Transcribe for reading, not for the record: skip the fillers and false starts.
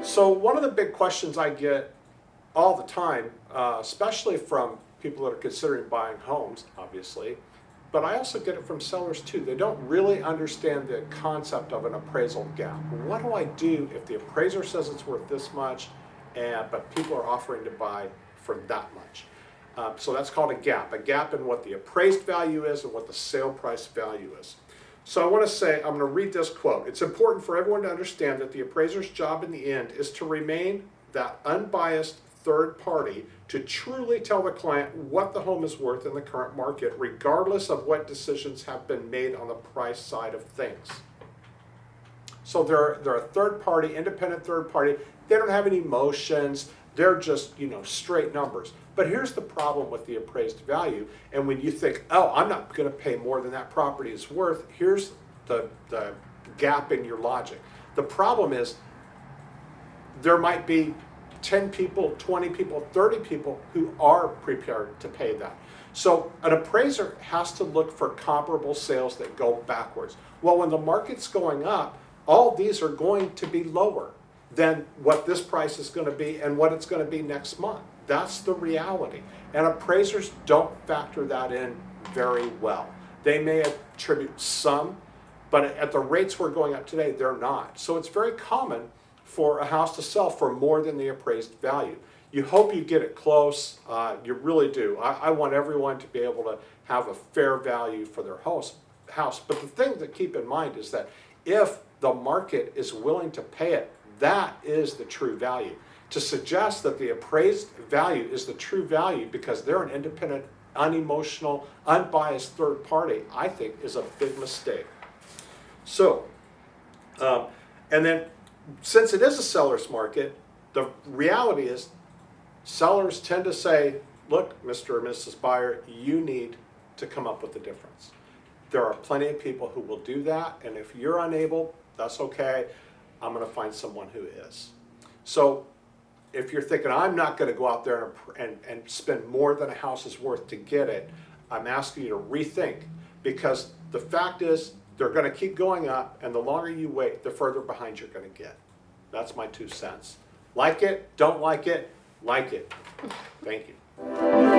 So one of the big questions I get all the time, especially from people that are considering buying homes, obviously, but I also get it from sellers too. They don't really understand the concept of an appraisal gap. What do I do if the appraiser says it's worth this much, but people are offering to buy for that much? So that's called a gap in what the appraised value is and what the sale price value is. So I want to say, I'm going to read this quote. It's important for everyone to understand that the appraiser's job in the end is to remain that unbiased third party to truly tell the client what the home is worth in the current market, regardless of what decisions have been made on the price side of things. So they're a third party, independent third party. They don't have any emotions. They're just, straight numbers. But here's the problem with the appraised value. And when you think, oh, I'm not going to pay more than that property is worth, here's the gap in your logic. The problem is there might be 10 people, 20 people, 30 people who are prepared to pay that. So an appraiser has to look for comparable sales that go backwards. Well, when the market's going up, all these are going to be lower than what this price is going to be and what it's going to be next month. That's the reality. And appraisers don't factor that in very well. They may attribute some, but at the rates we're going up today, they're not. So it's very common for a house to sell for more than the appraised value. You hope you get it close. You really do. I want everyone to be able to have a fair value for their house. But the thing to keep in mind is that if the market is willing to pay it, that is the true value. To suggest that the appraised value is the true value because they're an independent, unemotional, unbiased third party, I think is a big mistake. So, and then since it is a seller's market, the reality is sellers tend to say, look, Mr. or Mrs. Buyer, you need to come up with the difference. There are plenty of people who will do that, and if you're unable, that's okay. I'm going to find someone who is. So if you're thinking, I'm not going to go out there and spend more than a house is worth to get it, I'm asking you to rethink, because the fact is they're going to keep going up, and the longer you wait, the further behind you're going to get. That's my 2 cents. Like it, don't like it, like it. Thank you.